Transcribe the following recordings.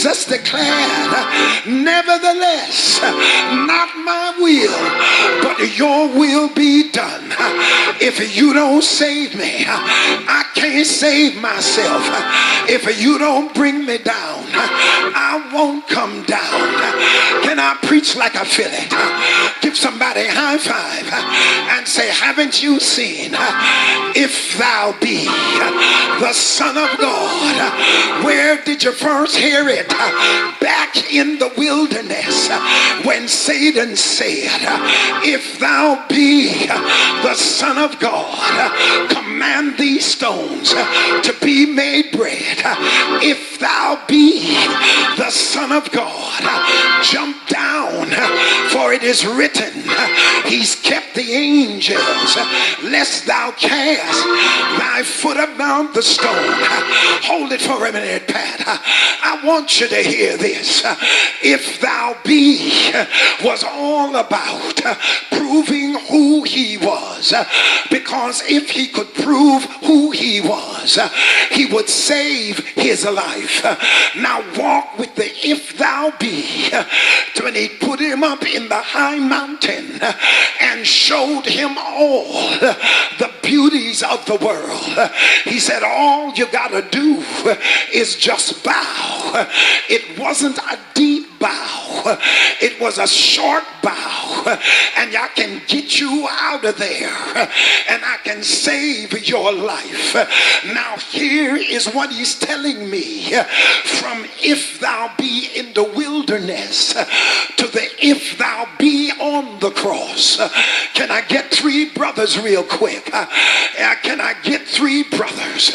Jesus declared, nevertheless, not my will, but your will be done. If you don't save me, I can't save myself. If you don't bring me down, I won't come down. Can I preach like I feel it? Give somebody a high five and say, haven't you seen? If thou be the Son of God. Where did you first hear it? Back in the wilderness, when Satan said, if thou be the Son of God, command these stones to be made bread. If thou be the Son of God, jump down, for it is written, he's kept the angels, lest thou cast thy foot upon the stone. Hold it for a minute, Pat. I want you to hear this. If thou be was all about proving who he was, because if he could prove who he was, he would save his life. Now walk with the if thou be. When he put him up in the high mountain and showed him all the beauties of the world, he said, all you gotta do is just bow. It wasn't a deep bow, it was a short bow, and I can get you out of there and I can save your life. Now here is what he's telling me, from if thou be in the wilderness to the if thou be on the cross. Can I get three brothers real quick? Can I get three brothers?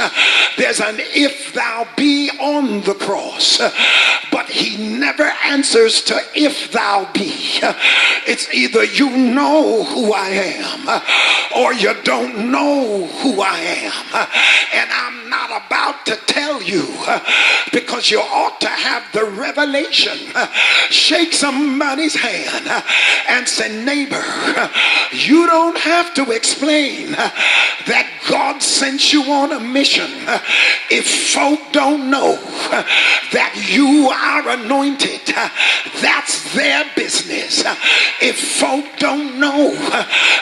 There's an if thou be on the cross, but he never answers to if thou be. It's either you know who I am or you don't know who I am. And I'm not about to tell you, because you ought to have the revelation. Shake somebody's hand and say, neighbor, you don't have to explain that God sent you on a mission if folk don't know that you are anointed. That's their business. If folk don't know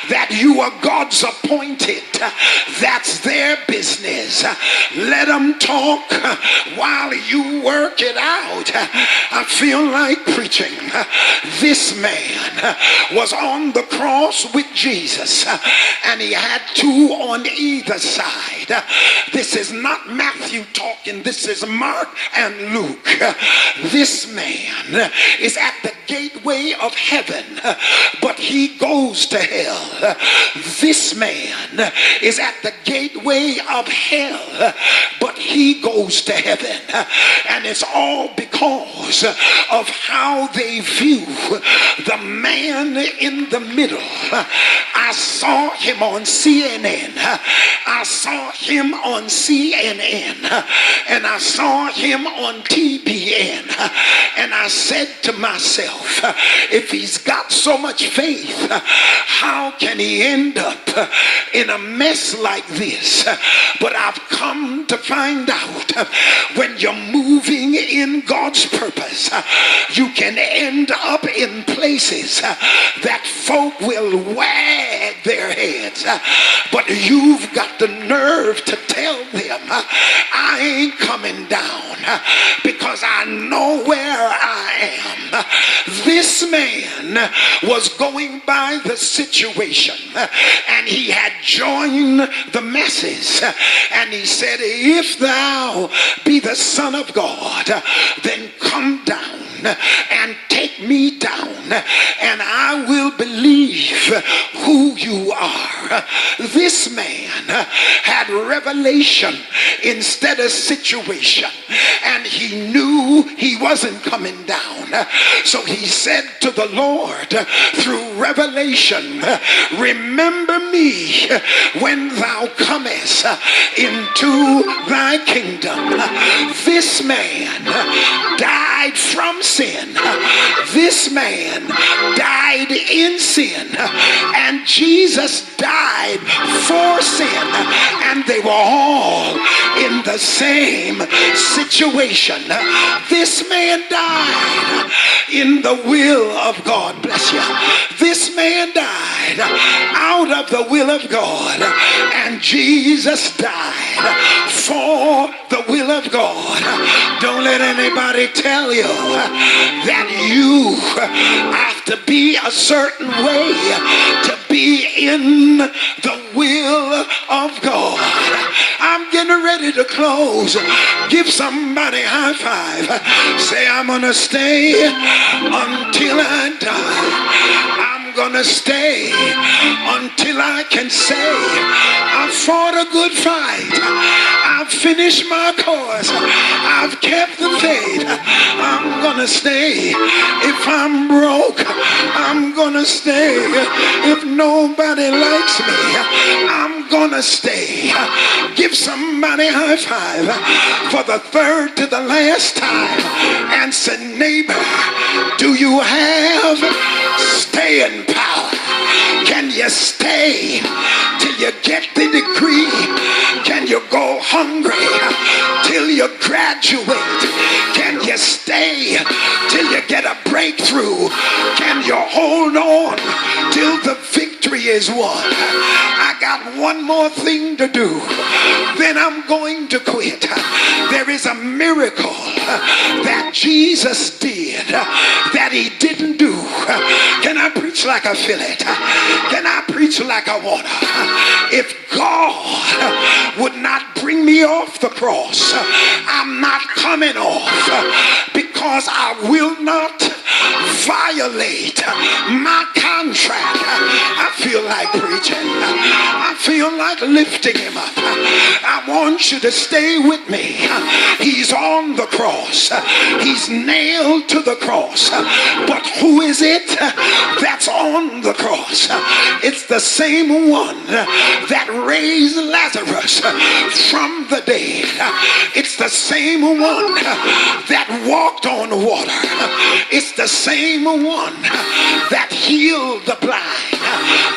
that you are God's appointed, that's their business. Let them talk while you work it out. I feel like preaching. This man was on the cross with Jesus, and he had two on either side. This is not Matthew talking, this is Mark and Luke. This man is at the gateway of heaven, but he goes to hell. This man is at the gateway of hell, but he goes to heaven. And it's all because of how they view the man in the middle. I saw him on CNN. I saw him on CNN. And I saw him on TBN. And I said to myself, if he's got so much faith, how can he end up in a mess like this? But I've come to find out, when you're moving in God's purpose, you can end up in places that folk will wag their heads, but you've got the nerve to tell them, I ain't coming down, because I know where I am. This man was going by the situation, and he had joined the masses, and he said, if thou be the Son of God, then come down and take me down, and I will believe who you are. This man had revelation instead of situation, and he knew he wasn't coming down. So he said to the Lord through revelation, remember me when thou comest into thy kingdom. This man died from sin. this man died in sin, and Jesus died for sin, and they were all in the same situation. This man died in the will of God. Bless you. This man died out of the will of God, and Jesus died for the will of God. Don't let anybody tell you that you have to be a certain way to be in the will of God. I'm getting ready to close. Give somebody a high five. Say, I'm gonna stay until I die. I'm gonna stay until I can say I fought a good fight. I've finished my course. I've kept the faith. I'm gonna stay. If I'm broke, I'm gonna stay. If nobody likes me, I'm gonna stay. Give somebody a high five for the third to the last time and say, neighbor, do you have staying power? Can you stay till you get the degree? Can you go hungry till you graduate? Can you stay till you get a breakthrough? Can you hold on till the victory is won? I got one more thing to do, then I'm going to quit. There is a miracle that Jesus did that he didn't do. Can I preach like I feel it? Can I preach like I want to? If God would not bring me off the cross, I'm not coming off, because I will not violate my contract. I feel like preaching. I feel like lifting him up. I want you to stay with me. He's on the cross. He's nailed to the cross. But who is it that's on the cross? It's the same one that raised Lazarus from the dead. It's the same one that walked on water. It's the same one that healed the blind,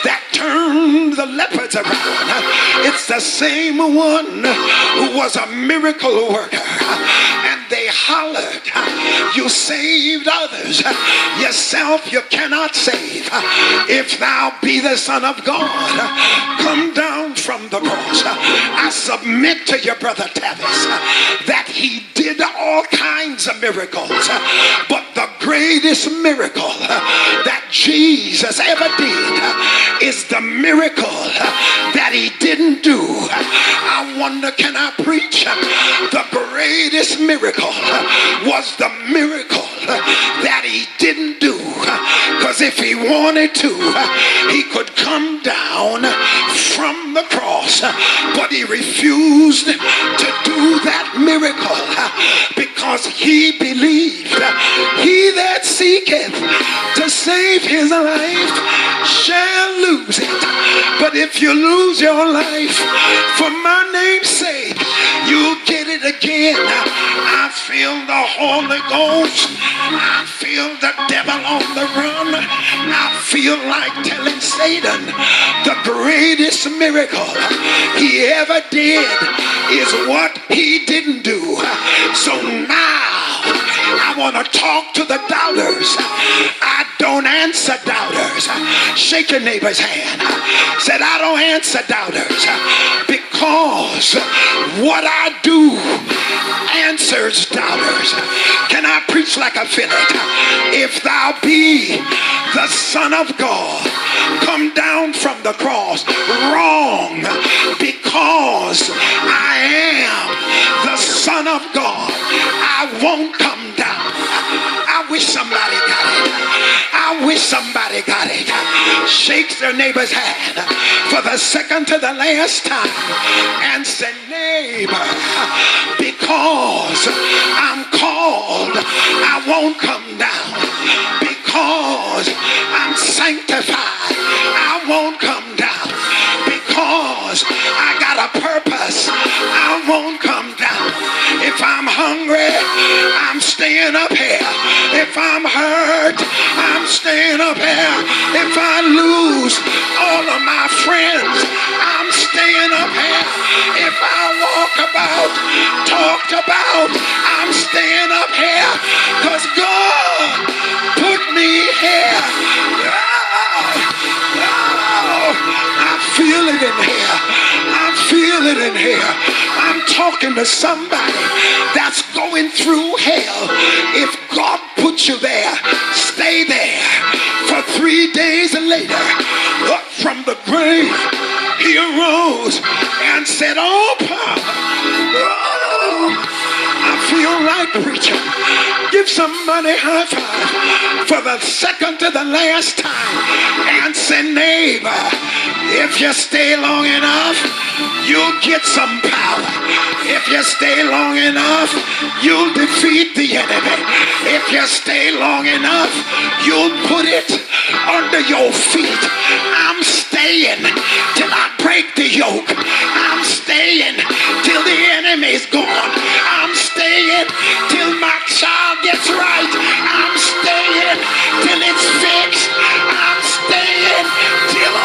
that turned the leopards around. It's the same one who was a miracle worker. And they hollered, you saved others, yourself you cannot save. If thou be the Son of God, come down from the cross. I submit to your brother Tavis that he did all kinds of miracles, but the greatest miracle that Jesus ever did is the miracle that he didn't do. I wonder, can I preach? The greatest miracle was the miracle that he didn't do, because if he wanted to, he could come down from the cross, but he refused to do that miracle because he believed he that seeketh to save his life shall lose it. But if you lose your life for my name's sake, you'll get it again. I feel the Holy Ghost. I feel the devil on the run. I feel like telling Satan the greatest miracle he ever did is what he didn't do. So now I want to talk to the doubters. I don't answer doubters. Shake your neighbor's hand. Said, I don't answer doubters, because what I do answers doubters. Can I preach like I feel it? If thou be the Son of God, come down from the cross. Wrong, because I am the Son of God, I won't come down. I wish somebody got it. I wish somebody got it. Shakes their neighbor's hand for the second to the last time and say, neighbor, because I'm called, I won't come down. Because I'm sanctified, I won't come down. Because I got a purpose, I won't come down. If I'm hungry, I'm staying up here. If I'm hurt, I'm staying up here. If I lose all of my friends, I'm staying up here. If I walk about, talked about, I'm staying up here. Because God put me here. I feel it in here. I feel it in here. I'm talking to somebody that's going through hell. If God put you there, stay there. For 3 days later, up from the grave, he arose and said, "Oh, Papa, I feel like preaching." Give somebody a high five for the second to the last time and say, "Neighbor, if you stay long enough, you'll get some power. If you stay long enough, you'll defeat the enemy. If you stay long enough, you'll put it under your feet." I'm staying till I break the yoke. I'm staying till the enemy's gone. I'm staying till my child gets right. I'm staying till it's fixed. I'm staying till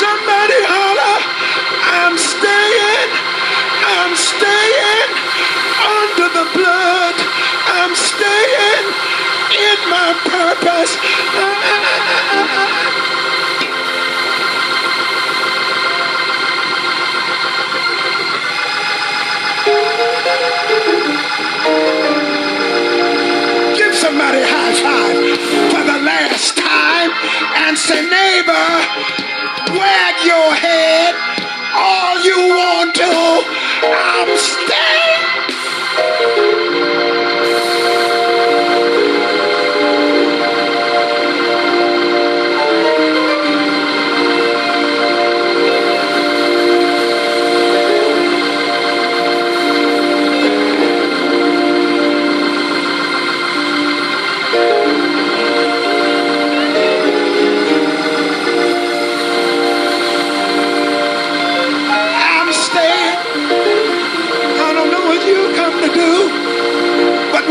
somebody holler, I'm staying under the blood. I'm staying in my purpose. Give somebody a high five for the last time and say, "Neighbor, wag your head all you want to. I'm staying."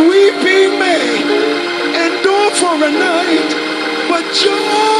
Weeping may endure for a night, but joy